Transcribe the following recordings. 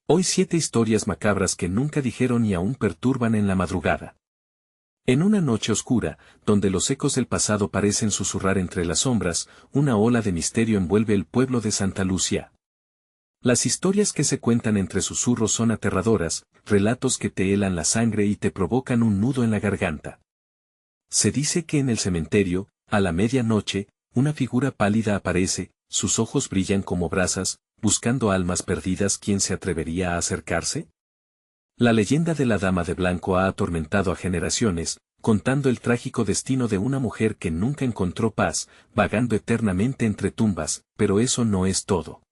Hoy 7 historias macabras que nunca dijeron y aún perturban en la madrugada. En una noche oscura, donde los ecos del pasado parecen susurrar entre las sombras, una ola de misterio envuelve el pueblo de Santa Lucía. Las historias que se cuentan entre susurros son aterradoras, relatos que te helan la sangre y te provocan un nudo en la garganta. Se dice que en el cementerio, a la medianoche, una figura pálida aparece, sus ojos brillan como brasas, buscando almas perdidas. ¿Quién se atrevería a acercarse? La leyenda de la Dama de Blanco ha atormentado a generaciones, contando el trágico destino de una mujer que nunca encontró paz, vagando eternamente entre tumbas, pero eso no es todo.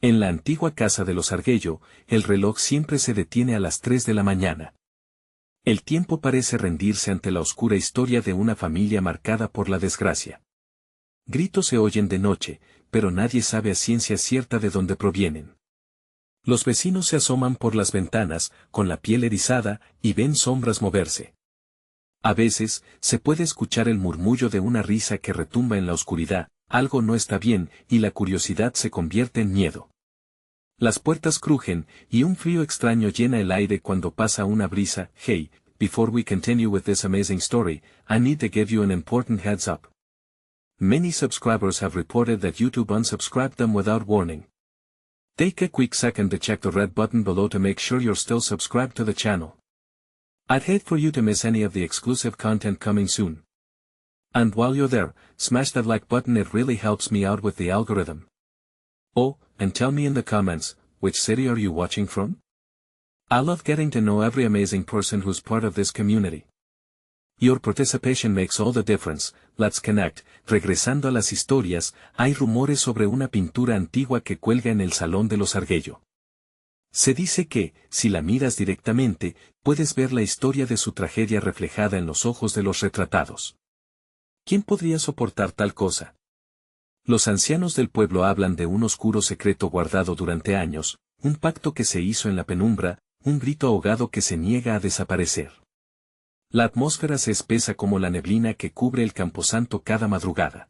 En la antigua casa de los Argüello, el reloj siempre se detiene a las 3 de la mañana. El tiempo parece rendirse ante la oscura historia de una familia marcada por la desgracia. Gritos se oyen de noche, pero nadie sabe a ciencia cierta de dónde provienen. Los vecinos se asoman por las ventanas, con la piel erizada, y ven sombras moverse. A veces, se puede escuchar el murmullo de una risa que retumba en la oscuridad, algo no está bien, y la curiosidad se convierte en miedo. Las puertas crujen, y un frío extraño llena el aire cuando pasa una brisa. Hey, before we continue with this amazing story, I need to give you an important heads up. Many subscribers have reported that YouTube unsubscribed them without warning. Take a quick second to check the red button below to make sure you're still subscribed to the channel. I'd hate for you to miss any of the exclusive content coming soon. And while you're there, smash that like button, it really helps me out with the algorithm. Oh, and tell me in the comments, which city are you watching from? I love getting to know every amazing person who's part of this community. Your participation makes all the difference. Let's connect. Regresando a las historias, hay rumores sobre una pintura antigua que cuelga en el Salón de los Argüello. Se dice que, si la miras directamente, puedes ver la historia de su tragedia reflejada en los ojos de los retratados. ¿Quién podría soportar tal cosa? Los ancianos del pueblo hablan de un oscuro secreto guardado durante años, un pacto que se hizo en la penumbra, un grito ahogado que se niega a desaparecer. La atmósfera se espesa como la neblina que cubre el camposanto cada madrugada.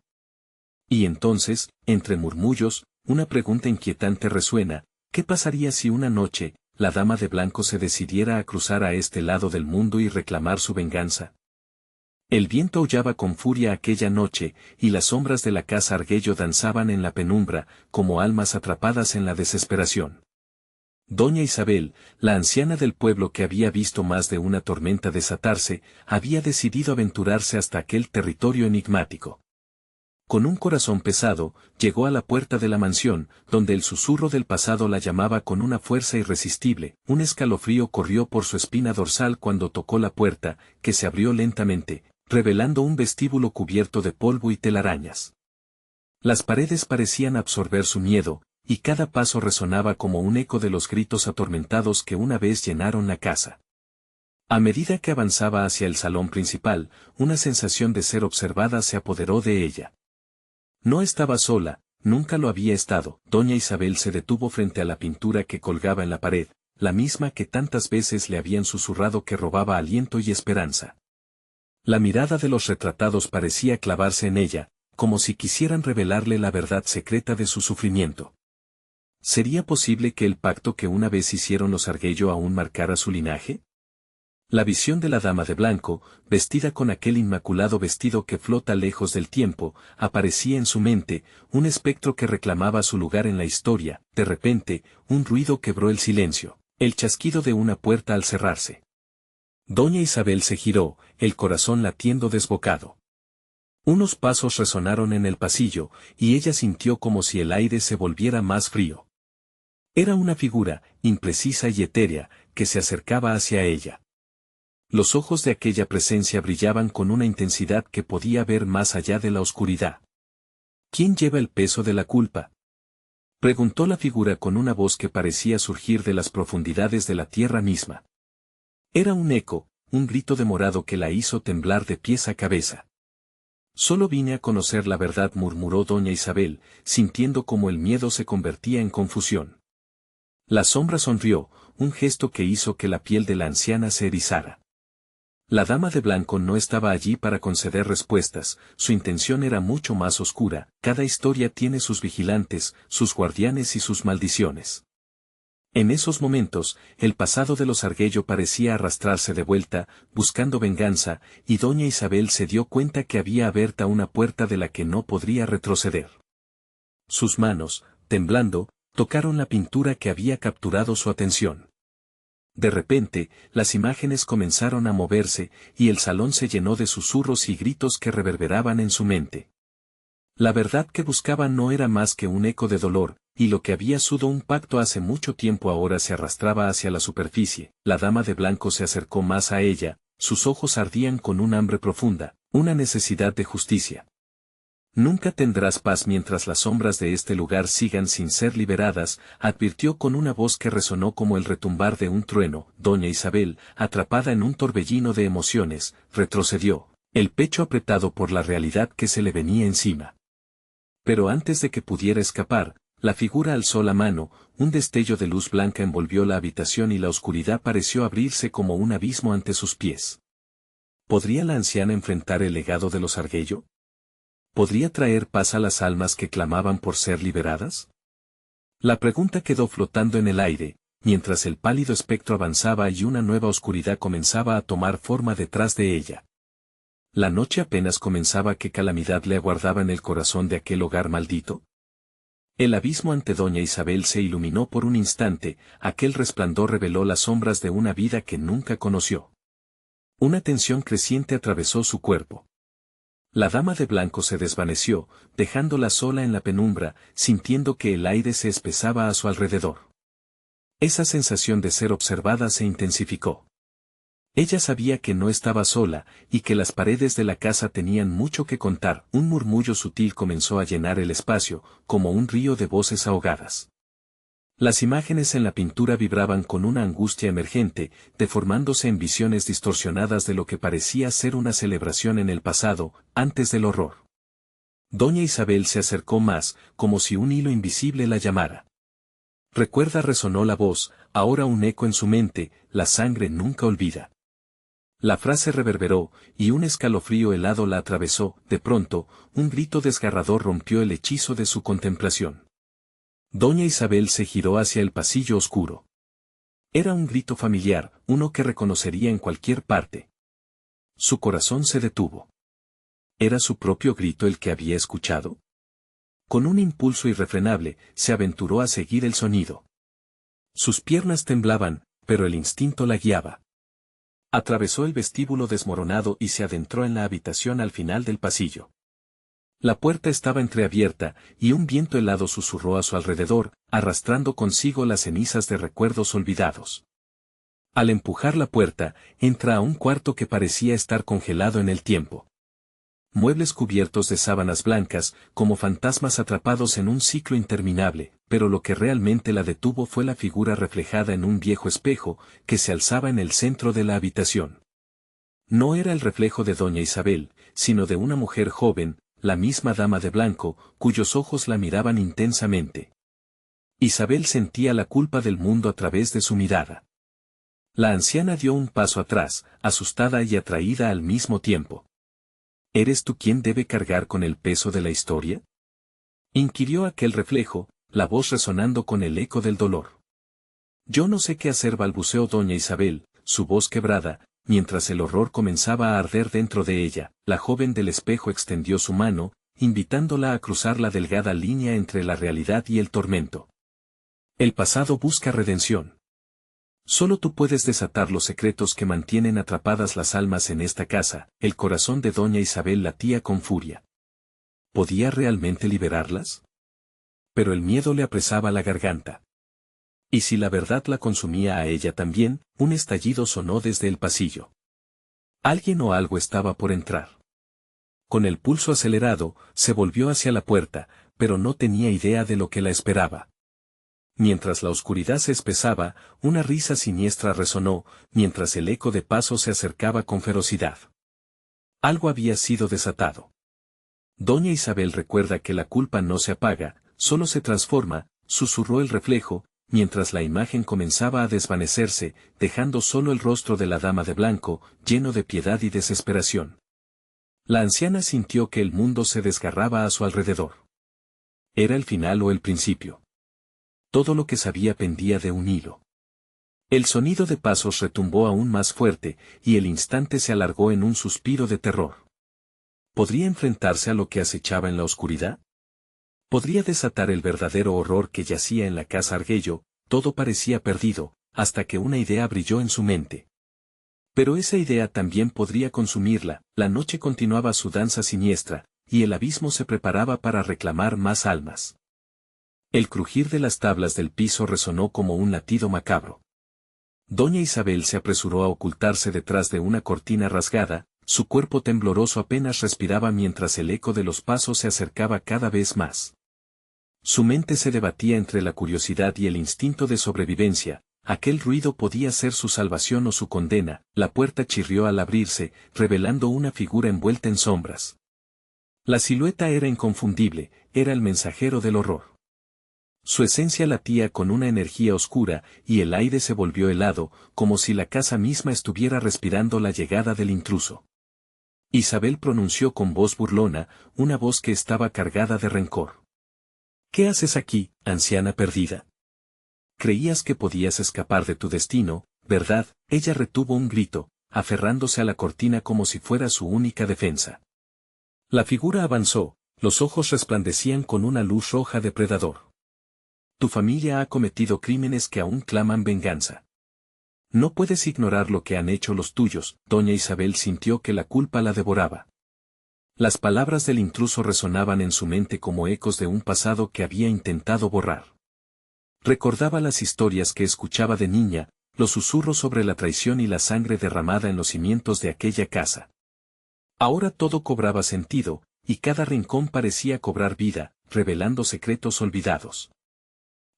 Y entonces, entre murmullos, una pregunta inquietante resuena: ¿qué pasaría si una noche, la Dama de Blanco se decidiera a cruzar a este lado del mundo y reclamar su venganza? El viento aullaba con furia aquella noche, y las sombras de la casa Argüello danzaban en la penumbra, como almas atrapadas en la desesperación. Doña Isabel, la anciana del pueblo que había visto más de una tormenta desatarse, había decidido aventurarse hasta aquel territorio enigmático. Con un corazón pesado, llegó a la puerta de la mansión, donde el susurro del pasado la llamaba con una fuerza irresistible. Un escalofrío corrió por su espina dorsal cuando tocó la puerta, que se abrió lentamente, revelando un vestíbulo cubierto de polvo y telarañas. Las paredes parecían absorber su miedo, y cada paso resonaba como un eco de los gritos atormentados que una vez llenaron la casa. A medida que avanzaba hacia el salón principal, una sensación de ser observada se apoderó de ella. No estaba sola, nunca lo había estado. Doña Isabel se detuvo frente a la pintura que colgaba en la pared, la misma que tantas veces le habían susurrado que robaba aliento y esperanza. La mirada de los retratados parecía clavarse en ella, como si quisieran revelarle la verdad secreta de su sufrimiento. ¿Sería posible que el pacto que una vez hicieron los Argüello aún marcara su linaje? La visión de la Dama de Blanco, vestida con aquel inmaculado vestido que flota lejos del tiempo, aparecía en su mente, un espectro que reclamaba su lugar en la historia. De repente, un ruido quebró el silencio, el chasquido de una puerta al cerrarse. Doña Isabel se giró, el corazón latiendo desbocado. Unos pasos resonaron en el pasillo, y ella sintió como si el aire se volviera más frío. Era una figura, imprecisa y etérea, que se acercaba hacia ella. Los ojos de aquella presencia brillaban con una intensidad que podía ver más allá de la oscuridad. ¿Quién lleva el peso de la culpa?, preguntó la figura con una voz que parecía surgir de las profundidades de la tierra misma. Era un eco, un grito demorado que la hizo temblar de pies a cabeza. Solo vine a conocer la verdad, murmuró doña Isabel, sintiendo como el miedo se convertía en confusión. La sombra sonrió, un gesto que hizo que la piel de la anciana se erizara. La Dama de Blanco no estaba allí para conceder respuestas, su intención era mucho más oscura. Cada historia tiene sus vigilantes, sus guardianes y sus maldiciones. En esos momentos, el pasado de los Argüello parecía arrastrarse de vuelta, buscando venganza, y doña Isabel se dio cuenta que había abierta una puerta de la que no podría retroceder. Sus manos, temblando, tocaron la pintura que había capturado su atención. De repente, las imágenes comenzaron a moverse, y el salón se llenó de susurros y gritos que reverberaban en su mente. La verdad que buscaba no era más que un eco de dolor, y lo que había sido un pacto hace mucho tiempo ahora se arrastraba hacia la superficie. La dama de blanco se acercó más a ella, sus ojos ardían con un hambre profunda, una necesidad de justicia. Nunca tendrás paz mientras las sombras de este lugar sigan sin ser liberadas, advirtió con una voz que resonó como el retumbar de un trueno. Doña Isabel, atrapada en un torbellino de emociones, retrocedió, el pecho apretado por la realidad que se le venía encima. Pero antes de que pudiera escapar, la figura alzó la mano, un destello de luz blanca envolvió la habitación y la oscuridad pareció abrirse como un abismo ante sus pies. ¿Podría la anciana enfrentar el legado de los Argüello? ¿Podría traer paz a las almas que clamaban por ser liberadas? La pregunta quedó flotando en el aire, mientras el pálido espectro avanzaba y una nueva oscuridad comenzaba a tomar forma detrás de ella. La noche apenas comenzaba. ¿Qué calamidad le aguardaba en el corazón de aquel hogar maldito? El abismo ante doña Isabel se iluminó por un instante, aquel resplandor reveló las sombras de una vida que nunca conoció. Una tensión creciente atravesó su cuerpo. La dama de blanco se desvaneció, dejándola sola en la penumbra, sintiendo que el aire se espesaba a su alrededor. Esa sensación de ser observada se intensificó. Ella sabía que no estaba sola, y que las paredes de la casa tenían mucho que contar. Un murmullo sutil comenzó a llenar el espacio, como un río de voces ahogadas. Las imágenes en la pintura vibraban con una angustia emergente, deformándose en visiones distorsionadas de lo que parecía ser una celebración en el pasado, antes del horror. Doña Isabel se acercó más, como si un hilo invisible la llamara. Recuerda, resonó la voz, ahora un eco en su mente, la sangre nunca olvida. La frase reverberó, y un escalofrío helado la atravesó. De pronto, un grito desgarrador rompió el hechizo de su contemplación. Doña Isabel se giró hacia el pasillo oscuro. Era un grito familiar, uno que reconocería en cualquier parte. Su corazón se detuvo. ¿Era su propio grito el que había escuchado? Con un impulso irrefrenable, se aventuró a seguir el sonido. Sus piernas temblaban, pero el instinto la guiaba. Atravesó el vestíbulo desmoronado y se adentró en la habitación al final del pasillo. La puerta estaba entreabierta, y un viento helado susurró a su alrededor, arrastrando consigo las cenizas de recuerdos olvidados. Al empujar la puerta, entra a un cuarto que parecía estar congelado en el tiempo. Muebles cubiertos de sábanas blancas, como fantasmas atrapados en un ciclo interminable, pero lo que realmente la detuvo fue la figura reflejada en un viejo espejo, que se alzaba en el centro de la habitación. No era el reflejo de doña Isabel, sino de una mujer joven, la misma dama de blanco, cuyos ojos la miraban intensamente. Isabel sentía la culpa del mundo a través de su mirada. La anciana dio un paso atrás, asustada y atraída al mismo tiempo. ¿Eres tú quien debe cargar con el peso de la historia?, inquirió aquel reflejo, la voz resonando con el eco del dolor. Yo no sé qué hacer, balbuceó doña Isabel, su voz quebrada, mientras el horror comenzaba a arder dentro de ella. La joven del espejo extendió su mano, invitándola a cruzar la delgada línea entre la realidad y el tormento. El pasado busca redención. Solo tú puedes desatar los secretos que mantienen atrapadas las almas en esta casa. El corazón de doña Isabel latía con furia. ¿Podía realmente liberarlas? Pero el miedo le apresaba la garganta. Y si la verdad la consumía a ella también, un estallido sonó desde el pasillo. Alguien o algo estaba por entrar. Con el pulso acelerado, se volvió hacia la puerta, pero no tenía idea de lo que la esperaba. Mientras la oscuridad se espesaba, una risa siniestra resonó, mientras el eco de pasos se acercaba con ferocidad. Algo había sido desatado. Doña Isabel recuerda que la culpa no se apaga, solo se transforma, susurró el reflejo, mientras la imagen comenzaba a desvanecerse, dejando solo el rostro de la dama de blanco, lleno de piedad y desesperación. La anciana sintió que el mundo se desgarraba a su alrededor. ¿Era el final o el principio? todo lo que sabía pendía de un hilo. El sonido de pasos retumbó aún más fuerte, y el instante se alargó en un suspiro de terror. ¿Podría enfrentarse a lo que acechaba en la oscuridad? ¿Podría desatar el verdadero horror que yacía en la casa Argüello? Todo parecía perdido, hasta que una idea brilló en su mente. Pero esa idea también podría consumirla. La noche continuaba su danza siniestra, y el abismo se preparaba para reclamar más almas. El crujir de las tablas del piso resonó como un latido macabro. Doña Isabel se apresuró a ocultarse detrás de una cortina rasgada, su cuerpo tembloroso apenas respiraba mientras el eco de los pasos se acercaba cada vez más. Su mente se debatía entre la curiosidad y el instinto de sobrevivencia. Aquel ruido podía ser su salvación o su condena. La puerta chirrió al abrirse, revelando una figura envuelta en sombras. La silueta era inconfundible, era el mensajero del horror. Su esencia latía con una energía oscura, y el aire se volvió helado, como si la casa misma estuviera respirando la llegada del intruso. Isabel pronunció con voz burlona, una voz que estaba cargada de rencor. ¿Qué haces aquí, anciana perdida? Creías que podías escapar de tu destino, ¿verdad? Ella retuvo un grito, aferrándose a la cortina como si fuera su única defensa. La figura avanzó, los ojos resplandecían con una luz roja depredador. Tu familia ha cometido crímenes que aún claman venganza. No puedes ignorar lo que han hecho los tuyos. Doña Isabel sintió que la culpa la devoraba. Las palabras del intruso resonaban en su mente como ecos de un pasado que había intentado borrar. Recordaba las historias que escuchaba de niña, los susurros sobre la traición y la sangre derramada en los cimientos de aquella casa. Ahora todo cobraba sentido, y cada rincón parecía cobrar vida, revelando secretos olvidados.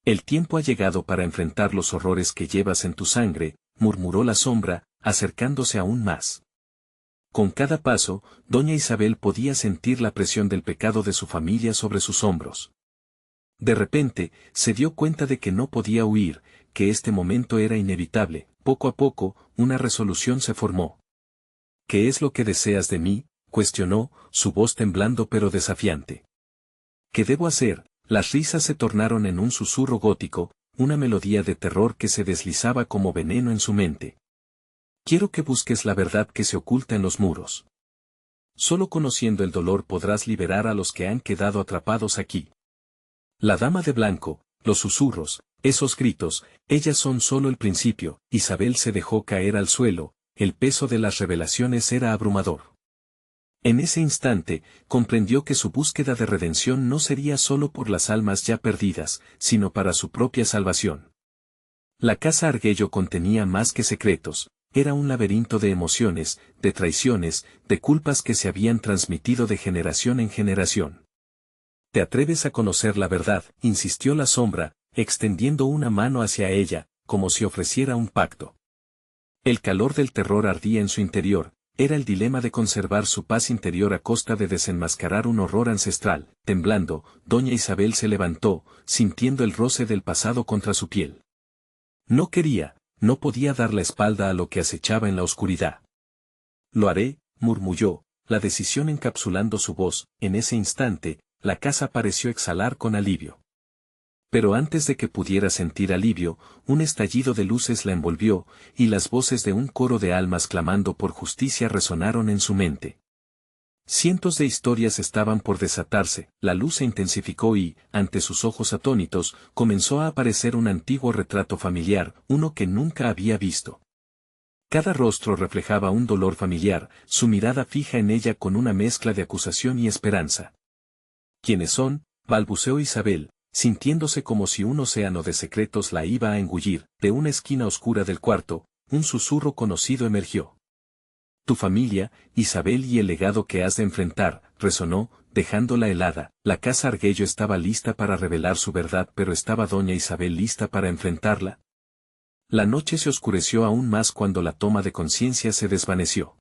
El tiempo ha llegado para enfrentar los horrores que llevas en tu sangre, murmuró la sombra, acercándose aún más. Con cada paso, doña Isabel podía sentir la presión del pecado de su familia sobre sus hombros. De repente, se dio cuenta de que no podía huir, que este momento era inevitable. Poco a poco, una resolución se formó. ¿Qué es lo que deseas de mí?, cuestionó, su voz temblando pero desafiante. ¿Qué debo hacer? Las risas se tornaron en un susurro gótico, una melodía de terror que se deslizaba como veneno en su mente. Quiero que busques la verdad que se oculta en los muros. Solo conociendo el dolor podrás liberar a los que han quedado atrapados aquí. La dama de blanco, los susurros, esos gritos, ellas son solo el principio. Isabel se dejó caer al suelo, el peso de las revelaciones era abrumador. En ese instante, comprendió que su búsqueda de redención no sería solo por las almas ya perdidas, sino para su propia salvación. La casa Argüello contenía más que secretos, era un laberinto de emociones, de traiciones, de culpas que se habían transmitido de generación en generación. ¿Te atreves a conocer la verdad?, insistió la sombra, extendiendo una mano hacia ella, como si ofreciera un pacto. El calor del terror ardía en su interior. Era el dilema de conservar su paz interior a costa de desenmascarar un horror ancestral. Temblando, doña Isabel se levantó, sintiendo el roce del pasado contra su piel. No quería, no podía dar la espalda a lo que acechaba en la oscuridad. Lo haré, murmulló, la decisión encapsulando su voz. En ese instante, la casa pareció exhalar con alivio. Pero antes de que pudiera sentir alivio, un estallido de luces la envolvió, y las voces de un coro de almas clamando por justicia resonaron en su mente. Cientos de historias estaban por desatarse, la luz se intensificó y, ante sus ojos atónitos, comenzó a aparecer un antiguo retrato familiar, uno que nunca había visto. Cada rostro reflejaba un dolor familiar, su mirada fija en ella con una mezcla de acusación y esperanza. ¿Quiénes son?, balbuceó Isabel, sintiéndose como si un océano de secretos la iba a engullir. De una esquina oscura del cuarto, un susurro conocido emergió. Tu familia, Isabel, y el legado que has de enfrentar, resonó, dejándola helada. La casa Argüello estaba lista para revelar su verdad, pero ¿estaba doña Isabel lista para enfrentarla? La noche se oscureció aún más cuando la toma de conciencia se desvaneció.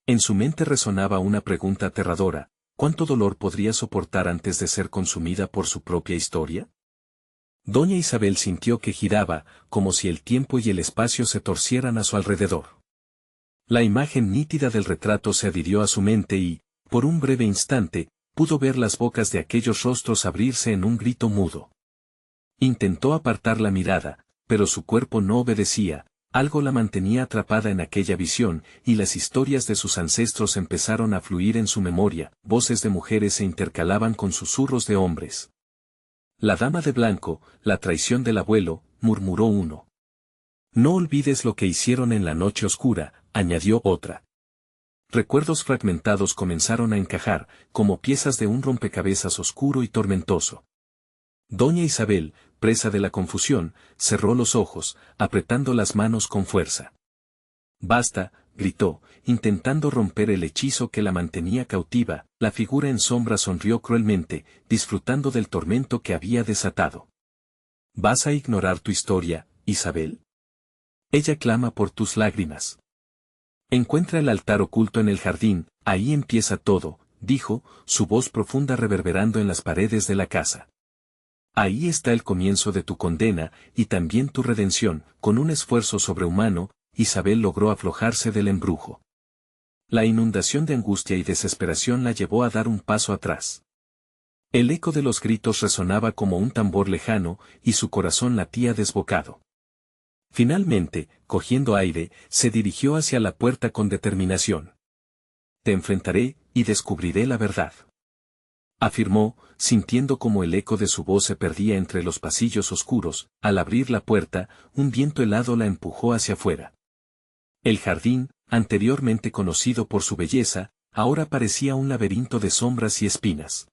En su mente resonaba una pregunta aterradora: ¿cuánto dolor podría soportar antes de ser consumida por su propia historia? Doña Isabel sintió que giraba, como si el tiempo y el espacio se torcieran a su alrededor. La imagen nítida del retrato se adhirió a su mente y, por un breve instante, pudo ver las bocas de aquellos rostros abrirse en un grito mudo. Intentó apartar la mirada, pero su cuerpo no obedecía, algo la mantenía atrapada en aquella visión, y las historias de sus ancestros empezaron a fluir en su memoria, voces de mujeres se intercalaban con susurros de hombres. La dama de blanco, la traición del abuelo, murmuró uno. No olvides lo que hicieron en la noche oscura, añadió otra. Recuerdos fragmentados comenzaron a encajar, como piezas de un rompecabezas oscuro y tormentoso. Doña Isabel, presa de la confusión, cerró los ojos, apretando las manos con fuerza. Basta, gritó, intentando romper el hechizo que la mantenía cautiva, la figura en sombra sonrió cruelmente, disfrutando del tormento que había desatado. ¿Vas a ignorar tu historia, Isabel? Ella clama por tus lágrimas. Encuentra el altar oculto en el jardín, ahí empieza todo, dijo, su voz profunda reverberando en las paredes de la casa. Ahí está el comienzo de tu condena, y también tu redención. Con un esfuerzo sobrehumano, Isabel logró aflojarse del embrujo. La inundación de angustia y desesperación la llevó a dar un paso atrás. El eco de los gritos resonaba como un tambor lejano, y su corazón latía desbocado. Finalmente, cogiendo aire, se dirigió hacia la puerta con determinación. Te enfrentaré, y descubriré la verdad. Afirmó, sintiendo como el eco de su voz se perdía entre los pasillos oscuros. Al abrir la puerta, un viento helado la empujó hacia afuera. El jardín, anteriormente conocido por su belleza, ahora parecía un laberinto de sombras y espinas.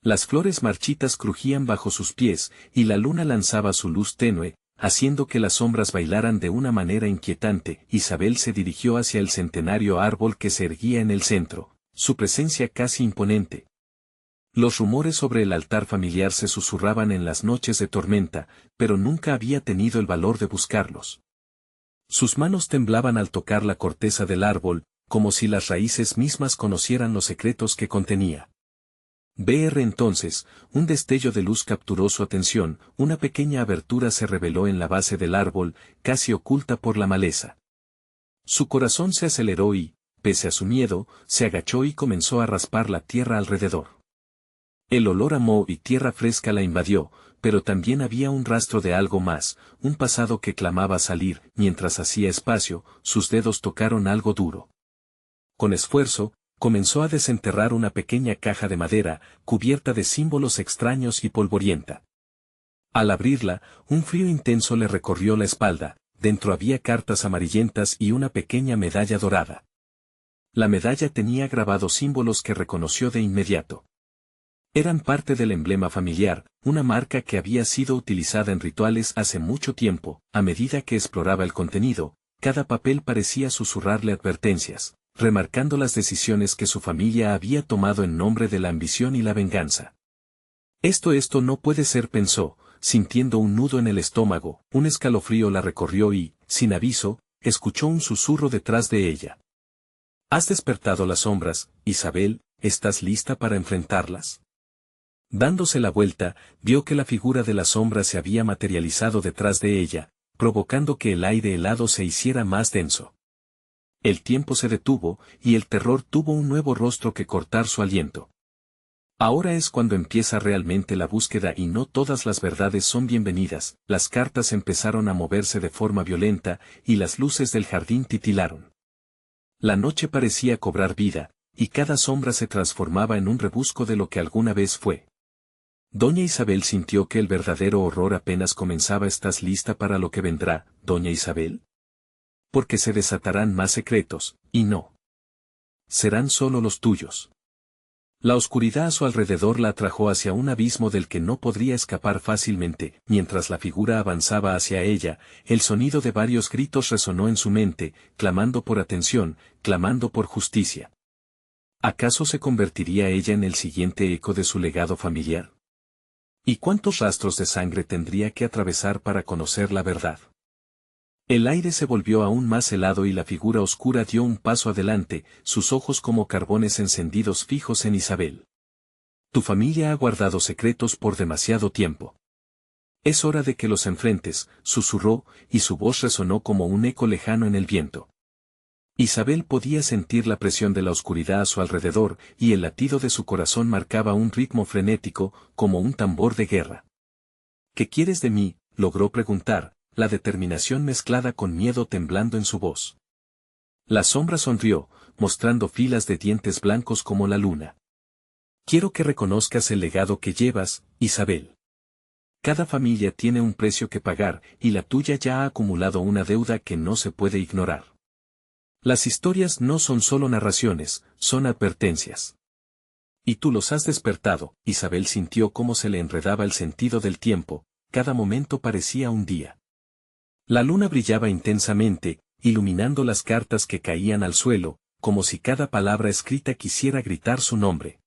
Las flores marchitas crujían bajo sus pies, y la luna lanzaba su luz tenue, haciendo que las sombras bailaran de una manera inquietante. Isabel se dirigió hacia el centenario árbol que se erguía en el centro, su presencia casi imponente. Los rumores sobre el altar familiar se susurraban en las noches de tormenta, pero nunca había tenido el valor de buscarlos. Sus manos temblaban al tocar la corteza del árbol, como si las raíces mismas conocieran los secretos que contenía. Entonces, un destello de luz capturó su atención, una pequeña abertura se reveló en la base del árbol, casi oculta por la maleza. Su corazón se aceleró y, pese a su miedo, se agachó y comenzó a raspar la tierra alrededor. El olor a moho y tierra fresca la invadió, pero también había un rastro de algo más, un pasado que clamaba salir. Mientras hacía espacio, sus dedos tocaron algo duro. Con esfuerzo, comenzó a desenterrar una pequeña caja de madera, cubierta de símbolos extraños y polvorienta. Al abrirla, un frío intenso le recorrió la espalda, dentro había cartas amarillentas y una pequeña medalla dorada. La medalla tenía grabados símbolos que reconoció de inmediato. Eran parte del emblema familiar, una marca que había sido utilizada en rituales hace mucho tiempo. A medida que exploraba el contenido, cada papel parecía susurrarle advertencias, remarcando las decisiones que su familia había tomado en nombre de la ambición y la venganza. Esto no puede ser, pensó, sintiendo un nudo en el estómago. Un escalofrío la recorrió y, sin aviso, escuchó un susurro detrás de ella. ¿Has despertado las sombras, Isabel? ¿Estás lista para enfrentarlas? Dándose la vuelta, vio que la figura de la sombra se había materializado detrás de ella, provocando que el aire helado se hiciera más denso. El tiempo se detuvo, y el terror tuvo un nuevo rostro que cortar su aliento. Ahora es cuando empieza realmente la búsqueda y no todas las verdades son bienvenidas. Las cartas empezaron a moverse de forma violenta, y las luces del jardín titilaron. La noche parecía cobrar vida, y cada sombra se transformaba en un rebusco de lo que alguna vez fue. Doña Isabel sintió que el verdadero horror apenas comenzaba. ¿Estás lista para lo que vendrá, doña Isabel? Porque se desatarán más secretos, y no serán solo los tuyos. La oscuridad a su alrededor la atrajo hacia un abismo del que no podría escapar fácilmente. Mientras la figura avanzaba hacia ella, el sonido de varios gritos resonó en su mente, clamando por atención, clamando por justicia. ¿Acaso se convertiría ella en el siguiente eco de su legado familiar? ¿Y cuántos rastros de sangre tendría que atravesar para conocer la verdad? El aire se volvió aún más helado y la figura oscura dio un paso adelante, sus ojos como carbones encendidos fijos en Isabel. Tu familia ha guardado secretos por demasiado tiempo. Es hora de que los enfrentes, susurró, y su voz resonó como un eco lejano en el viento. Isabel podía sentir la presión de la oscuridad a su alrededor, y el latido de su corazón marcaba un ritmo frenético, como un tambor de guerra. ¿Qué quieres de mí?, logró preguntar, la determinación mezclada con miedo temblando en su voz. La sombra sonrió, mostrando filas de dientes blancos como la luna. Quiero que reconozcas el legado que llevas, Isabel. Cada familia tiene un precio que pagar, y la tuya ya ha acumulado una deuda que no se puede ignorar. Las historias no son solo narraciones, son advertencias. Y tú los has despertado. Isabel sintió cómo se le enredaba el sentido del tiempo, cada momento parecía un día. La luna brillaba intensamente, iluminando las cartas que caían al suelo, como si cada palabra escrita quisiera gritar su nombre.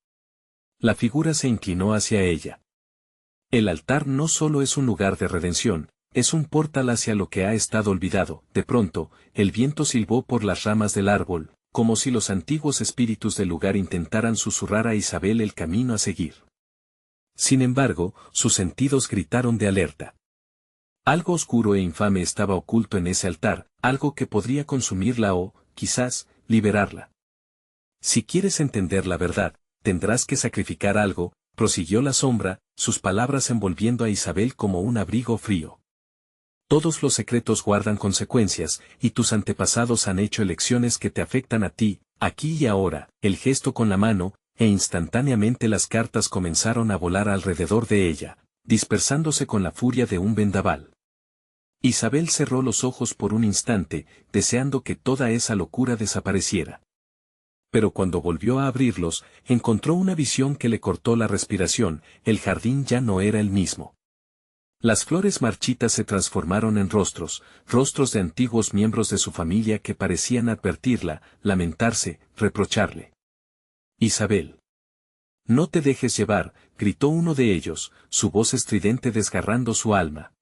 La figura se inclinó hacia ella. El altar no solo es un lugar de redención, es un portal hacia lo que ha estado olvidado. De pronto, el viento silbó por las ramas del árbol, como si los antiguos espíritus del lugar intentaran susurrar a Isabel el camino a seguir. Sin embargo, sus sentidos gritaron de alerta. Algo oscuro e infame estaba oculto en ese altar, algo que podría consumirla o, quizás, liberarla. Si quieres entender la verdad, tendrás que sacrificar algo, prosiguió la sombra, sus palabras envolviendo a Isabel como un abrigo frío. Todos los secretos guardan consecuencias, y tus antepasados han hecho elecciones que te afectan a ti, aquí y ahora. El gesto con la mano, e instantáneamente las cartas comenzaron a volar alrededor de ella, dispersándose con la furia de un vendaval. Isabel cerró los ojos por un instante, deseando que toda esa locura desapareciera. Pero cuando volvió a abrirlos, encontró una visión que le cortó la respiración. El jardín ya no era el mismo. Las flores marchitas se transformaron en rostros de antiguos miembros de su familia que parecían advertirla, lamentarse, reprocharle. Isabel. No te dejes llevar, gritó uno de ellos, su voz estridente desgarrando su alma.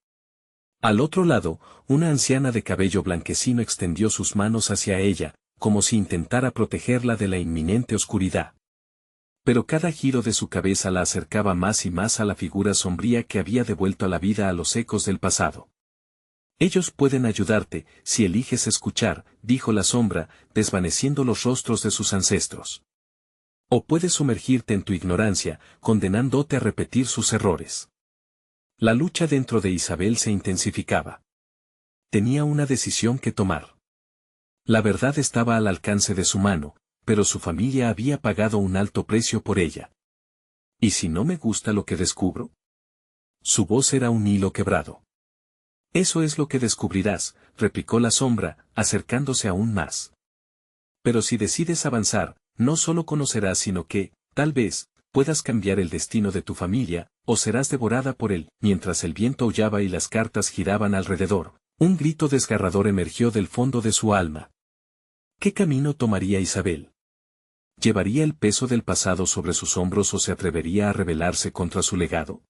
Al otro lado, una anciana de cabello blanquecino extendió sus manos hacia ella, como si intentara protegerla de la inminente oscuridad. Pero cada giro de su cabeza la acercaba más y más a la figura sombría que había devuelto a la vida a los ecos del pasado. Ellos pueden ayudarte, si eliges escuchar, dijo la sombra, desvaneciendo los rostros de sus ancestros. O puedes sumergirte en tu ignorancia, condenándote a repetir sus errores. La lucha dentro de Isabel se intensificaba. Tenía una decisión que tomar. La verdad estaba al alcance de su mano, pero su familia había pagado un alto precio por ella. ¿Y si no me gusta lo que descubro? Su voz era un hilo quebrado. Eso es lo que descubrirás, replicó la sombra, acercándose aún más. Pero si decides avanzar, no solo conocerás sino que, tal vez, puedas cambiar el destino de tu familia, o serás devorada por él. Mientras el viento aullaba y las cartas giraban alrededor, un grito desgarrador emergió del fondo de su alma. ¿Qué camino tomaría Isabel? ¿Llevaría el peso del pasado sobre sus hombros o se atrevería a rebelarse contra su legado?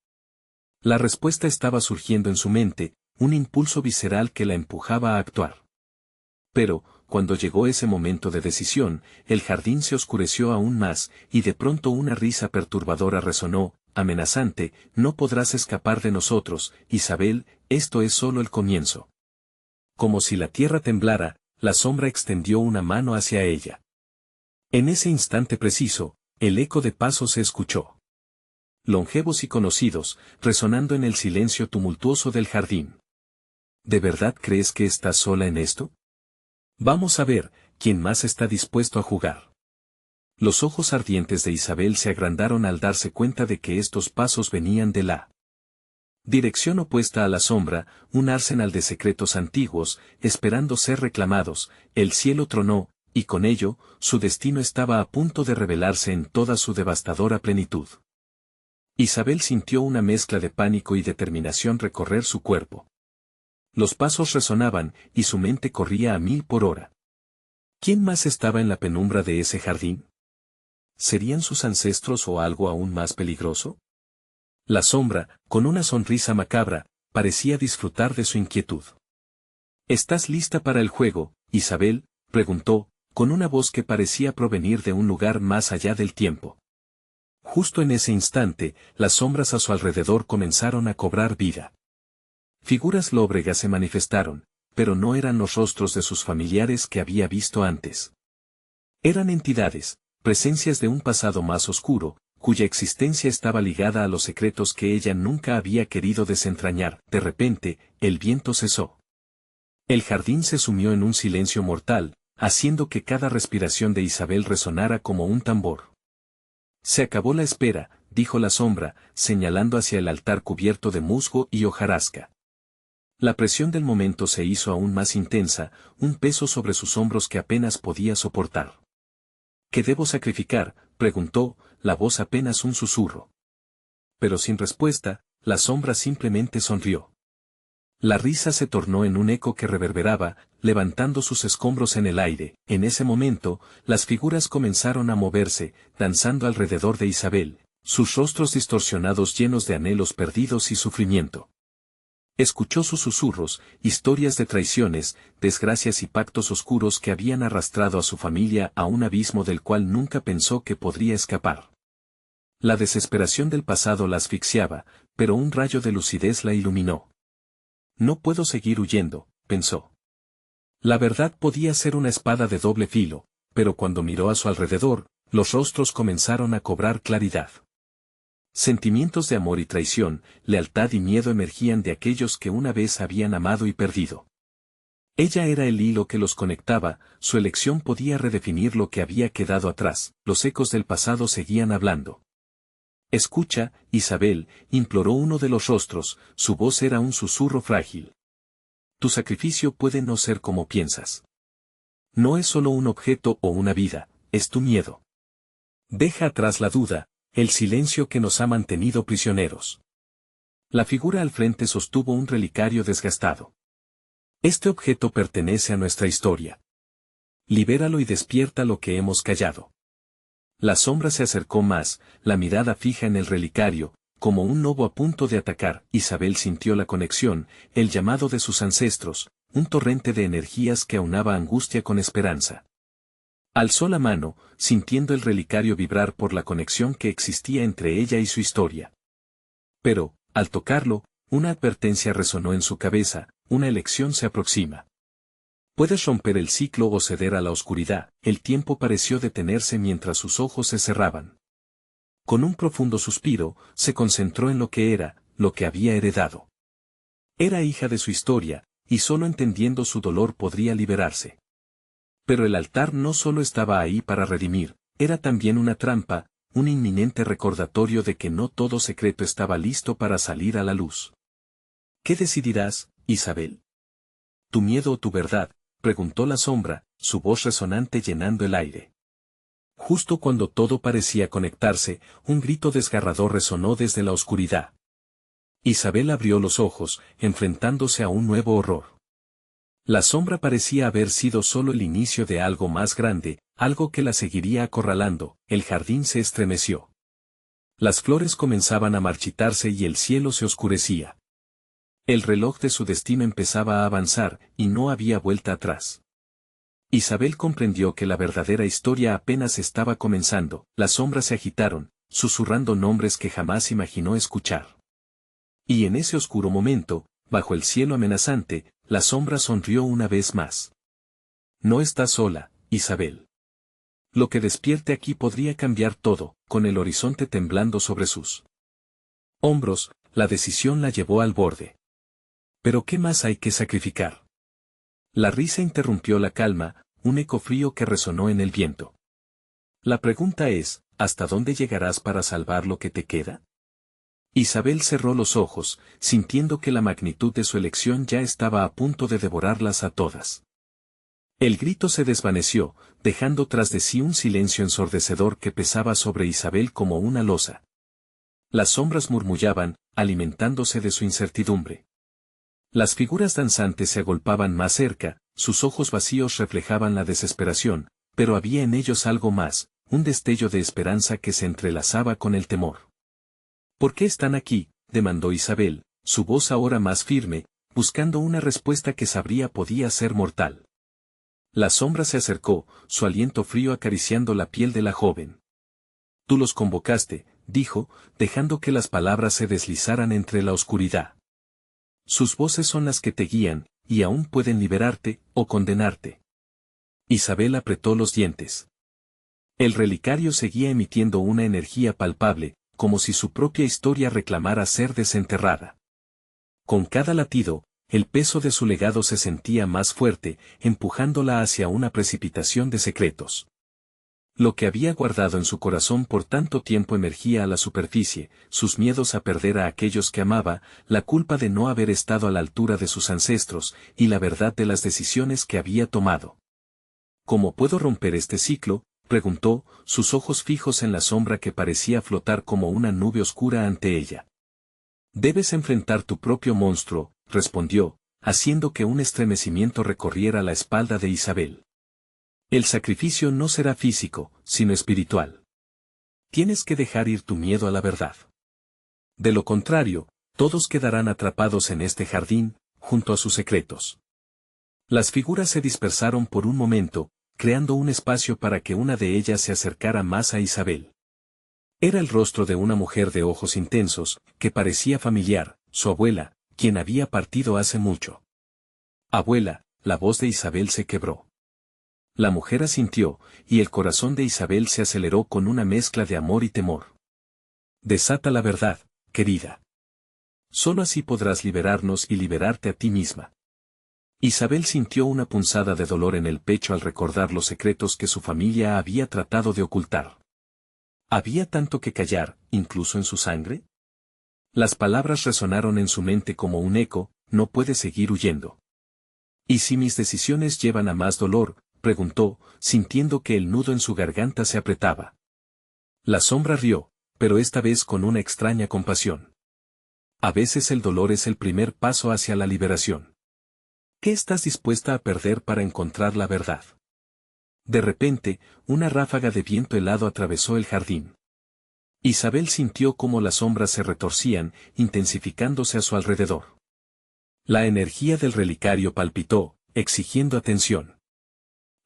La respuesta estaba surgiendo en su mente, un impulso visceral que la empujaba a actuar. Pero, cuando llegó ese momento de decisión, el jardín se oscureció aún más, y de pronto una risa perturbadora resonó, amenazante: no podrás escapar de nosotros, Isabel, esto es solo el comienzo. Como si la tierra temblara, la sombra extendió una mano hacia ella. En ese instante preciso, el eco de pasos se escuchó. Longevos y conocidos, resonando en el silencio tumultuoso del jardín. ¿De verdad crees que estás sola en esto? Vamos a ver, ¿quién más está dispuesto a jugar? Los ojos ardientes de Isabel se agrandaron al darse cuenta de que estos pasos venían de la dirección opuesta a la sombra, un arsenal de secretos antiguos, esperando ser reclamados. El cielo tronó, y con ello, su destino estaba a punto de revelarse en toda su devastadora plenitud. Isabel sintió una mezcla de pánico y determinación recorrer su cuerpo. Los pasos resonaban, y su mente corría a 1000 por hora. ¿Quién más estaba en la penumbra de ese jardín? ¿Serían sus ancestros o algo aún más peligroso? La sombra, con una sonrisa macabra, parecía disfrutar de su inquietud. ¿Estás lista para el juego, Isabel?, preguntó, con una voz que parecía provenir de un lugar más allá del tiempo. Justo en ese instante, las sombras a su alrededor comenzaron a cobrar vida. Figuras lóbregas se manifestaron, pero no eran los rostros de sus familiares que había visto antes. Eran entidades, presencias de un pasado más oscuro, cuya existencia estaba ligada a los secretos que ella nunca había querido desentrañar. De repente, el viento cesó. El jardín se sumió en un silencio mortal, haciendo que cada respiración de Isabel resonara como un tambor. Se acabó la espera, dijo la sombra, señalando hacia el altar cubierto de musgo y hojarasca. La presión del momento se hizo aún más intensa, un peso sobre sus hombros que apenas podía soportar. ¿Qué debo sacrificar?, preguntó, la voz apenas un susurro. Pero sin respuesta, la sombra simplemente sonrió. La risa se tornó en un eco que reverberaba, levantando sus escombros en el aire. En ese momento, las figuras comenzaron a moverse, danzando alrededor de Isabel, sus rostros distorsionados llenos de anhelos perdidos y sufrimiento. Escuchó sus susurros, historias de traiciones, desgracias y pactos oscuros que habían arrastrado a su familia a un abismo del cual nunca pensó que podría escapar. La desesperación del pasado la asfixiaba, pero un rayo de lucidez la iluminó. No puedo seguir huyendo, pensó. La verdad podía ser una espada de doble filo, pero cuando miró a su alrededor, los rostros comenzaron a cobrar claridad. Sentimientos de amor y traición, lealtad y miedo emergían de aquellos que una vez habían amado y perdido. Ella era el hilo que los conectaba, su elección podía redefinir lo que había quedado atrás, los ecos del pasado seguían hablando. Escucha, Isabel, imploró uno de los rostros, su voz era un susurro frágil. Tu sacrificio puede no ser como piensas. No es solo un objeto o una vida, es tu miedo. Deja atrás la duda, el silencio que nos ha mantenido prisioneros. La figura al frente sostuvo un relicario desgastado. Este objeto pertenece a nuestra historia. Libéralo y despierta lo que hemos callado. La sombra se acercó más, la mirada fija en el relicario, como un lobo a punto de atacar. Isabel sintió la conexión, el llamado de sus ancestros, un torrente de energías que aunaba angustia con esperanza. Alzó la mano, sintiendo el relicario vibrar por la conexión que existía entre ella y su historia. Pero, al tocarlo, una advertencia resonó en su cabeza, una elección se aproxima. Puedes romper el ciclo o ceder a la oscuridad. El tiempo pareció detenerse mientras sus ojos se cerraban. Con un profundo suspiro, se concentró en lo que era, lo que había heredado. Era hija de su historia, y solo entendiendo su dolor podría liberarse. Pero el altar no solo estaba ahí para redimir, era también una trampa, un inminente recordatorio de que no todo secreto estaba listo para salir a la luz. ¿Qué decidirás, Isabel? ¿Tu miedo o tu verdad?, preguntó la sombra, su voz resonante llenando el aire. Justo cuando todo parecía conectarse, un grito desgarrador resonó desde la oscuridad. Isabel abrió los ojos, enfrentándose a un nuevo horror. La sombra parecía haber sido solo el inicio de algo más grande, algo que la seguiría acorralando. El jardín se estremeció. Las flores comenzaban a marchitarse y el cielo se oscurecía. El reloj de su destino empezaba a avanzar, y no había vuelta atrás. Isabel comprendió que la verdadera historia apenas estaba comenzando. Las sombras se agitaron, susurrando nombres que jamás imaginó escuchar. Y en ese oscuro momento, bajo el cielo amenazante, la sombra sonrió una vez más. No estás sola, Isabel. Lo que despierte aquí podría cambiar todo. Con el horizonte temblando sobre sus hombros, la decisión la llevó al borde. ¿Pero qué más hay que sacrificar? La risa interrumpió la calma, un eco frío que resonó en el viento. La pregunta es, ¿hasta dónde llegarás para salvar lo que te queda? Isabel cerró los ojos, sintiendo que la magnitud de su elección ya estaba a punto de devorarlas a todas. El grito se desvaneció, dejando tras de sí un silencio ensordecedor que pesaba sobre Isabel como una losa. Las sombras murmullaban, alimentándose de su incertidumbre. Las figuras danzantes se agolpaban más cerca, sus ojos vacíos reflejaban la desesperación, pero había en ellos algo más, un destello de esperanza que se entrelazaba con el temor. ¿Por qué están aquí?, demandó Isabel, su voz ahora más firme, buscando una respuesta que sabría podía ser mortal. La sombra se acercó, su aliento frío acariciando la piel de la joven. Tú los convocaste, dijo, dejando que las palabras se deslizaran entre la oscuridad. Sus voces son las que te guían, y aún pueden liberarte, o condenarte. Isabel apretó los dientes. El relicario seguía emitiendo una energía palpable, como si su propia historia reclamara ser desenterrada. Con cada latido, el peso de su legado se sentía más fuerte, empujándola hacia una precipitación de secretos. Lo que había guardado en su corazón por tanto tiempo emergía a la superficie, sus miedos a perder a aquellos que amaba, la culpa de no haber estado a la altura de sus ancestros, y la verdad de las decisiones que había tomado. ¿Cómo puedo romper este ciclo?, preguntó, sus ojos fijos en la sombra que parecía flotar como una nube oscura ante ella. Debes enfrentar tu propio monstruo, respondió, haciendo que un estremecimiento recorriera la espalda de Isabel. El sacrificio no será físico, sino espiritual. Tienes que dejar ir tu miedo a la verdad. De lo contrario, todos quedarán atrapados en este jardín, junto a sus secretos. Las figuras se dispersaron por un momento, creando un espacio para que una de ellas se acercara más a Isabel. Era el rostro de una mujer de ojos intensos, que parecía familiar, su abuela, quien había partido hace mucho. Abuela, la voz de Isabel se quebró. La mujer asintió, y el corazón de Isabel se aceleró con una mezcla de amor y temor. Desata la verdad, querida. Solo así podrás liberarnos y liberarte a ti misma. Isabel sintió una punzada de dolor en el pecho al recordar los secretos que su familia había tratado de ocultar. ¿Había tanto que callar, incluso en su sangre? Las palabras resonaron en su mente como un eco, no puede seguir huyendo. ¿Y si mis decisiones llevan a más dolor?, preguntó, sintiendo que el nudo en su garganta se apretaba. La sombra rió, pero esta vez con una extraña compasión. A veces el dolor es el primer paso hacia la liberación. ¿Qué estás dispuesta a perder para encontrar la verdad? De repente, una ráfaga de viento helado atravesó el jardín. Isabel sintió cómo las sombras se retorcían, intensificándose a su alrededor. La energía del relicario palpitó, exigiendo atención.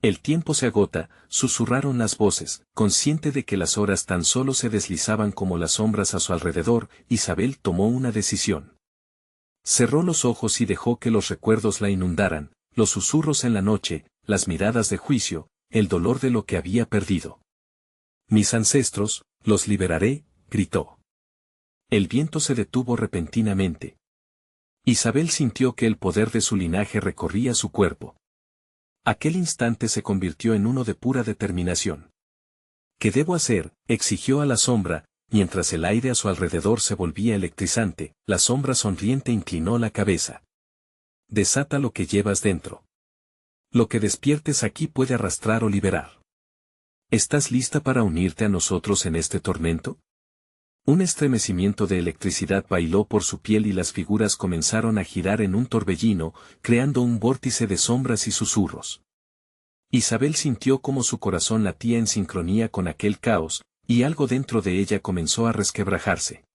El tiempo se agota, susurraron las voces, consciente de que las horas tan solo se deslizaban como las sombras a su alrededor. Isabel tomó una decisión. Cerró los ojos y dejó que los recuerdos la inundaran, los susurros en la noche, las miradas de juicio, el dolor de lo que había perdido. Mis ancestros, los liberaré, gritó. El viento se detuvo repentinamente. Isabel sintió que el poder de su linaje recorría su cuerpo. Aquel instante se convirtió en uno de pura determinación. ¿Qué debo hacer?, exigió a la sombra, mientras el aire a su alrededor se volvía electrizante. La sombra sonriente inclinó la cabeza. Desata lo que llevas dentro. Lo que despiertes aquí puede arrastrar o liberar. ¿Estás lista para unirte a nosotros en este tormento? Un estremecimiento de electricidad bailó por su piel y las figuras comenzaron a girar en un torbellino, creando un vórtice de sombras y susurros. Isabel sintió cómo su corazón latía en sincronía con aquel caos, y algo dentro de ella comenzó a resquebrajarse.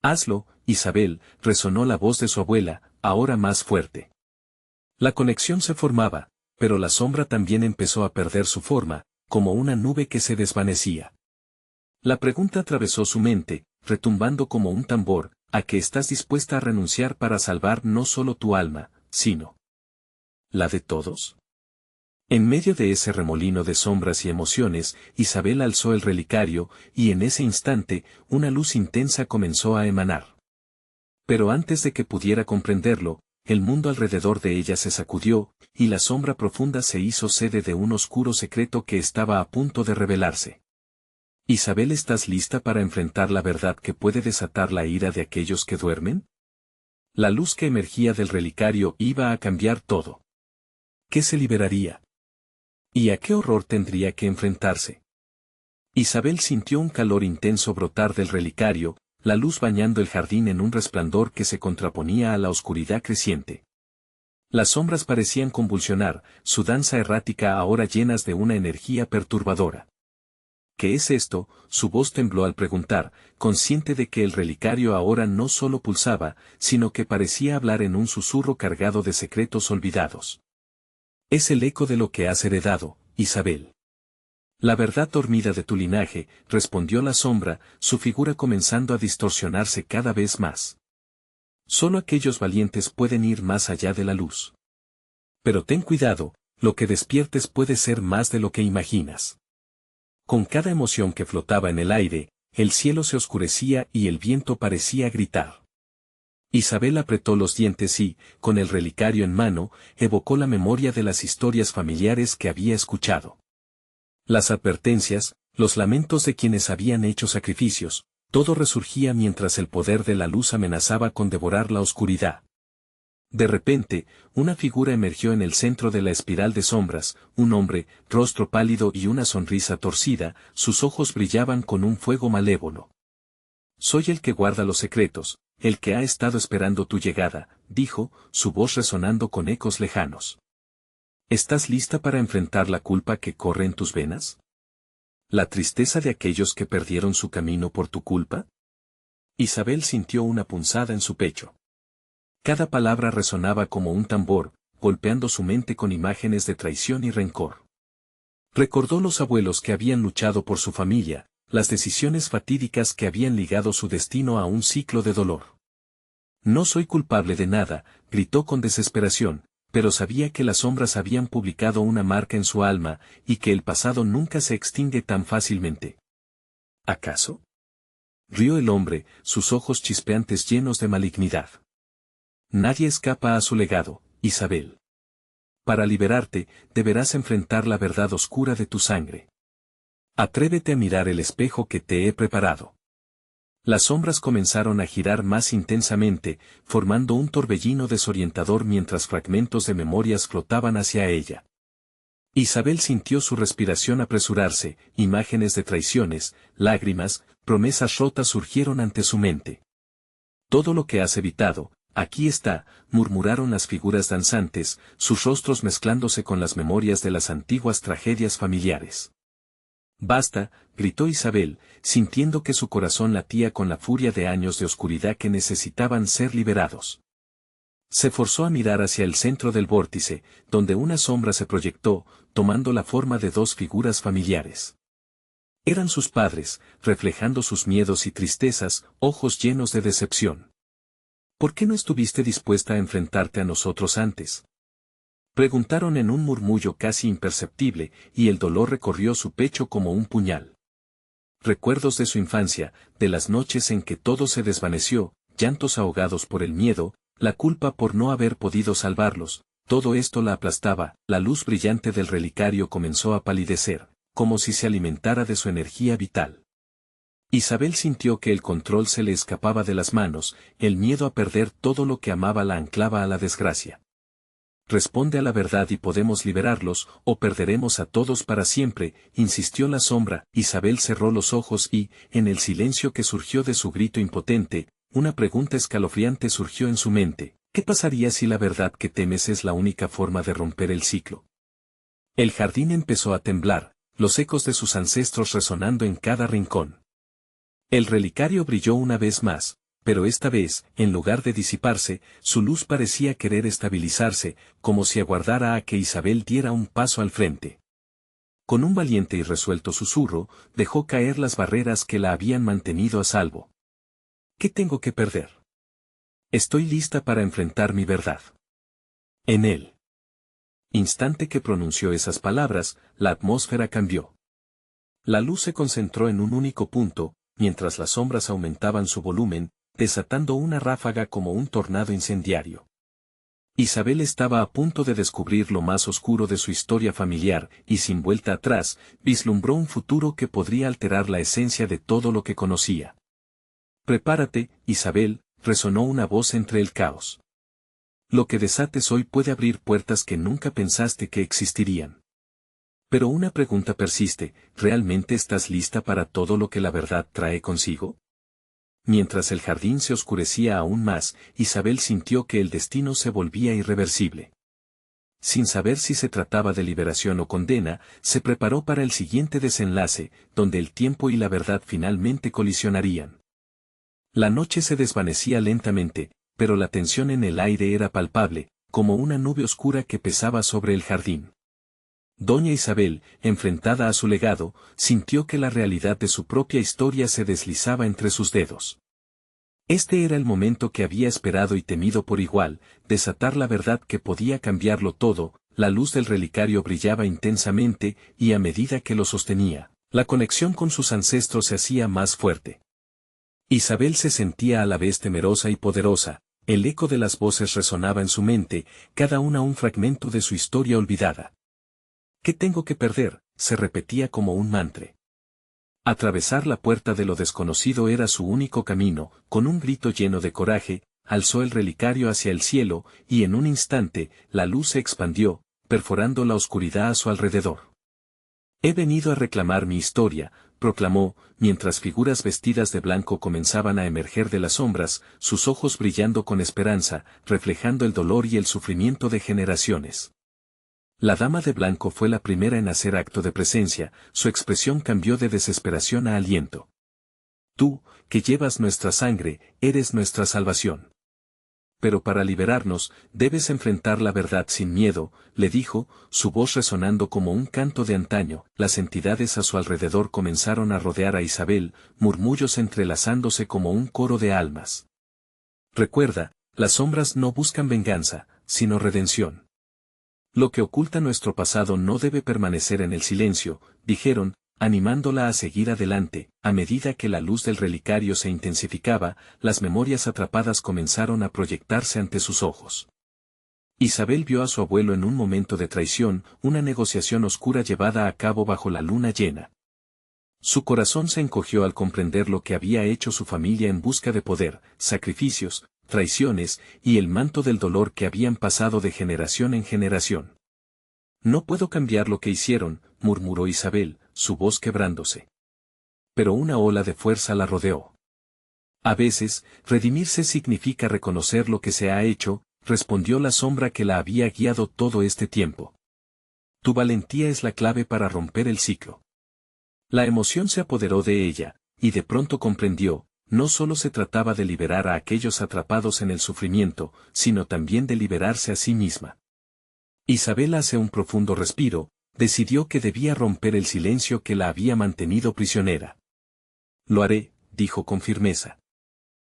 Hazlo, Isabel, resonó la voz de su abuela, ahora más fuerte. La conexión se formaba, pero la sombra también empezó a perder su forma, como una nube que se desvanecía. La pregunta atravesó su mente, retumbando como un tambor: ¿a qué estás dispuesta a renunciar para salvar no solo tu alma, sino la de todos? En medio de ese remolino de sombras y emociones, Isabel alzó el relicario, y en ese instante, una luz intensa comenzó a emanar. Pero antes de que pudiera comprenderlo, el mundo alrededor de ella se sacudió, y la sombra profunda se hizo sede de un oscuro secreto que estaba a punto de revelarse. Isabel, ¿estás lista para enfrentar la verdad que puede desatar la ira de aquellos que duermen? La luz que emergía del relicario iba a cambiar todo. ¿Qué se liberaría? ¿Y a qué horror tendría que enfrentarse? Isabel sintió un calor intenso brotar del relicario, la luz bañando el jardín en un resplandor que se contraponía a la oscuridad creciente. Las sombras parecían convulsionar, su danza errática ahora llenas de una energía perturbadora. ¿Qué es esto?, su voz tembló al preguntar, consciente de que el relicario ahora no solo pulsaba, sino que parecía hablar en un susurro cargado de secretos olvidados. Es el eco de lo que has heredado, Isabel. La verdad dormida de tu linaje, respondió la sombra, su figura comenzando a distorsionarse cada vez más. Solo aquellos valientes pueden ir más allá de la luz. Pero ten cuidado, lo que despiertes puede ser más de lo que imaginas. Con cada emoción que flotaba en el aire, el cielo se oscurecía y el viento parecía gritar. Isabel apretó los dientes y, con el relicario en mano, evocó la memoria de las historias familiares que había escuchado. Las advertencias, los lamentos de quienes habían hecho sacrificios, todo resurgía mientras el poder de la luz amenazaba con devorar la oscuridad. De repente, una figura emergió en el centro de la espiral de sombras, un hombre, rostro pálido y una sonrisa torcida, sus ojos brillaban con un fuego malévolo. «Soy el que guarda los secretos, el que ha estado esperando tu llegada», dijo, su voz resonando con ecos lejanos. «¿Estás lista para enfrentar la culpa que corre en tus venas? ¿La tristeza de aquellos que perdieron su camino por tu culpa?» Isabel sintió una punzada en su pecho. Cada palabra resonaba como un tambor, golpeando su mente con imágenes de traición y rencor. Recordó los abuelos que habían luchado por su familia, las decisiones fatídicas que habían ligado su destino a un ciclo de dolor. «No soy culpable de nada», gritó con desesperación, pero sabía que las sombras habían publicado una marca en su alma, y que el pasado nunca se extingue tan fácilmente. «¿Acaso?», rió el hombre, sus ojos chispeantes llenos de malignidad. «Nadie escapa a su legado, Isabel. Para liberarte, deberás enfrentar la verdad oscura de tu sangre. Atrévete a mirar el espejo que te he preparado». Las sombras comenzaron a girar más intensamente, formando un torbellino desorientador mientras fragmentos de memorias flotaban hacia ella. Isabel sintió su respiración apresurarse, imágenes de traiciones, lágrimas, promesas rotas surgieron ante su mente. «Todo lo que has evitado, aquí está», murmuraron las figuras danzantes, sus rostros mezclándose con las memorias de las antiguas tragedias familiares. «Basta», gritó Isabel, sintiendo que su corazón latía con la furia de años de oscuridad que necesitaban ser liberados. Se forzó a mirar hacia el centro del vórtice, donde una sombra se proyectó, tomando la forma de dos figuras familiares. Eran sus padres, reflejando sus miedos y tristezas, ojos llenos de decepción. «¿Por qué no estuviste dispuesta a enfrentarte a nosotros antes?», preguntaron en un murmullo casi imperceptible, y el dolor recorrió su pecho como un puñal. Recuerdos de su infancia, de las noches en que todo se desvaneció, llantos ahogados por el miedo, la culpa por no haber podido salvarlos, todo esto la aplastaba. La luz brillante del relicario comenzó a palidecer, como si se alimentara de su energía vital. Isabel sintió que el control se le escapaba de las manos, el miedo a perder todo lo que amaba la anclaba a la desgracia. «Responde a la verdad y podemos liberarlos, o perderemos a todos para siempre», insistió la sombra. Isabel cerró los ojos y, en el silencio que surgió de su grito impotente, una pregunta escalofriante surgió en su mente: ¿qué pasaría si la verdad que temes es la única forma de romper el ciclo? El jardín empezó a temblar, los ecos de sus ancestros resonando en cada rincón. El relicario brilló una vez más, pero esta vez, en lugar de disiparse, su luz parecía querer estabilizarse, como si aguardara a que Isabel diera un paso al frente. Con un valiente y resuelto susurro, dejó caer las barreras que la habían mantenido a salvo. «¿Qué tengo que perder? Estoy lista para enfrentar mi verdad». En el instante que pronunció esas palabras, la atmósfera cambió. La luz se concentró en un único punto, mientras las sombras aumentaban su volumen, desatando una ráfaga como un tornado incendiario. Isabel estaba a punto de descubrir lo más oscuro de su historia familiar, y sin vuelta atrás, vislumbró un futuro que podría alterar la esencia de todo lo que conocía. «Prepárate, Isabel», resonó una voz entre el caos. «Lo que desates hoy puede abrir puertas que nunca pensaste que existirían». Pero una pregunta persiste: ¿realmente estás lista para todo lo que la verdad trae consigo? Mientras el jardín se oscurecía aún más, Isabel sintió que el destino se volvía irreversible. Sin saber si se trataba de liberación o condena, se preparó para el siguiente desenlace, donde el tiempo y la verdad finalmente colisionarían. La noche se desvanecía lentamente, pero la tensión en el aire era palpable, como una nube oscura que pesaba sobre el jardín. Doña Isabel, enfrentada a su legado, sintió que la realidad de su propia historia se deslizaba entre sus dedos. Este era el momento que había esperado y temido por igual, desatar la verdad que podía cambiarlo todo. La luz del relicario brillaba intensamente, y a medida que lo sostenía, La conexión con sus ancestros se hacía más fuerte. Isabel se sentía a la vez temerosa y poderosa, el eco de las voces resonaba en su mente, cada una un fragmento de su historia olvidada. ¿Qué tengo que perder?, se repetía como un mantra. Atravesar la puerta de lo desconocido era su único camino, con un grito lleno de coraje, alzó el relicario hacia el cielo, y en un instante, la luz se expandió, perforando la oscuridad a su alrededor. He venido a reclamar mi historia, proclamó, mientras figuras vestidas de blanco comenzaban a emerger de las sombras, sus ojos brillando con esperanza, reflejando el dolor y el sufrimiento de generaciones. La dama de blanco fue la primera en hacer acto de presencia, su expresión cambió de desesperación a aliento. Tú, que llevas nuestra sangre, eres nuestra salvación. Pero para liberarnos, debes enfrentar la verdad sin miedo, le dijo, su voz resonando como un canto de antaño. Las entidades a su alrededor comenzaron a rodear a Isabel, murmullos entrelazándose como un coro de almas. Recuerda, las sombras no buscan venganza, sino redención. Lo que oculta nuestro pasado no debe permanecer en el silencio, dijeron, animándola a seguir adelante. A medida que la luz del relicario se intensificaba, las memorias atrapadas comenzaron a proyectarse ante sus ojos. Isabel vio a su abuelo en un momento de traición, una negociación oscura llevada a cabo bajo la luna llena. Su corazón se encogió al comprender lo que había hecho su familia en busca de poder, sacrificios, traiciones, y el manto del dolor que habían pasado de generación en generación. No puedo cambiar lo que hicieron, murmuró Isabel, su voz quebrándose. Pero una ola de fuerza la rodeó. A veces, redimirse significa reconocer lo que se ha hecho, respondió la sombra que la había guiado todo este tiempo. Tu valentía es la clave para romper el ciclo. La emoción se apoderó de ella, y de pronto comprendió, no solo se trataba de liberar a aquellos atrapados en el sufrimiento, sino también de liberarse a sí misma. Isabel hace un profundo respiro, decidió que debía romper el silencio que la había mantenido prisionera. Lo haré, dijo con firmeza.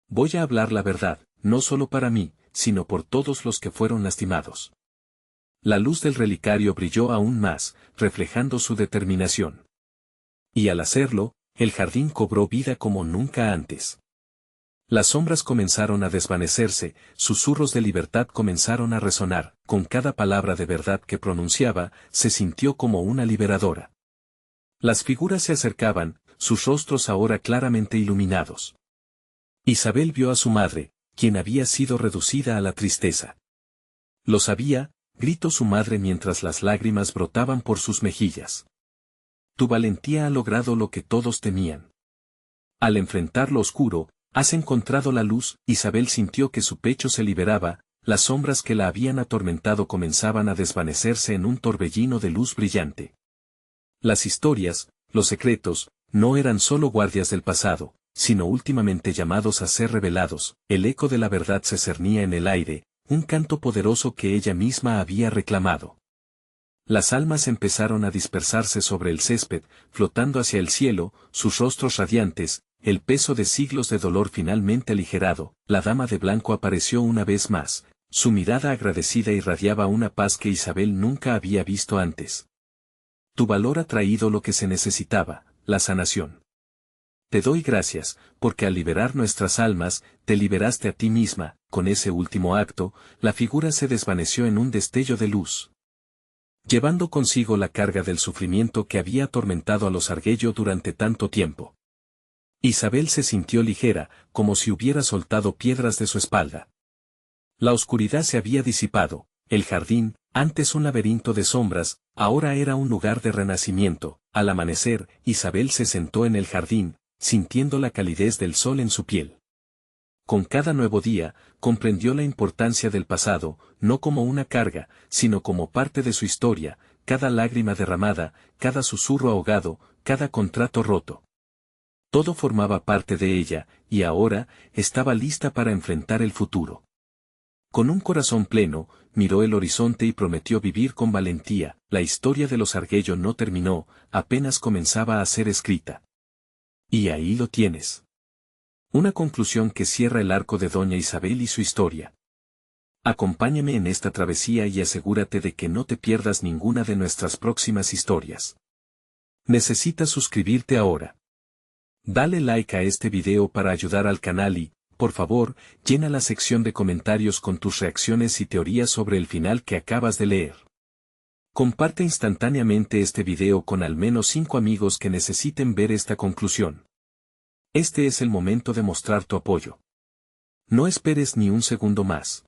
Voy a hablar la verdad, no solo para mí, sino por todos los que fueron lastimados. La luz del relicario brilló aún más, reflejando su determinación. Y al hacerlo, el jardín cobró vida como nunca antes. Las sombras comenzaron a desvanecerse, susurros de libertad comenzaron a resonar, con cada palabra de verdad que pronunciaba, se sintió como una liberadora. Las figuras se acercaban, sus rostros ahora claramente iluminados. Isabel vio a su madre, quien había sido reducida a la tristeza. Lo sabía, gritó su madre mientras las lágrimas brotaban por sus mejillas. Tu valentía ha logrado lo que todos temían. Al enfrentar lo oscuro, has encontrado la luz. Isabel sintió que su pecho se liberaba, las sombras que la habían atormentado comenzaban a desvanecerse en un torbellino de luz brillante. Las historias, los secretos, no eran solo guardias del pasado, sino últimamente llamados a ser revelados. El eco de la verdad se cernía en el aire, un canto poderoso que ella misma había reclamado. Las almas empezaron a dispersarse sobre el césped, flotando hacia el cielo, sus rostros radiantes, el peso de siglos de dolor finalmente aligerado. La dama de blanco apareció una vez más, su mirada agradecida irradiaba una paz que Isabel nunca había visto antes. Tu valor ha traído lo que se necesitaba, la sanación. Te doy gracias, porque al liberar nuestras almas, te liberaste a ti misma. Con ese último acto, la figura se desvaneció en un destello de luz, llevando consigo la carga del sufrimiento que había atormentado a los Argüello durante tanto tiempo. Isabel se sintió ligera, como si hubiera soltado piedras de su espalda. La oscuridad se había disipado, el jardín, antes un laberinto de sombras, ahora era un lugar de renacimiento. Al amanecer, Isabel se sentó en el jardín, sintiendo la calidez del sol en su piel. Con cada nuevo día, comprendió la importancia del pasado, no como una carga, sino como parte de su historia, cada lágrima derramada, cada susurro ahogado, cada contrato roto. Todo formaba parte de ella, y ahora, estaba lista para enfrentar el futuro. Con un corazón pleno, miró el horizonte y prometió vivir con valentía. La historia de los Argüello no terminó, apenas comenzaba a ser escrita. Y ahí lo tienes. Una conclusión que cierra el arco de Doña Isabel y su historia. Acompáñame en esta travesía y asegúrate de que no te pierdas ninguna de nuestras próximas historias. Necesitas suscribirte ahora. Dale like a este video para ayudar al canal y, por favor, llena la sección de comentarios con tus reacciones y teorías sobre el final que acabas de leer. Comparte instantáneamente este video con al menos 5 amigos que necesiten ver esta conclusión. Este es el momento de mostrar tu apoyo. No esperes ni un segundo más.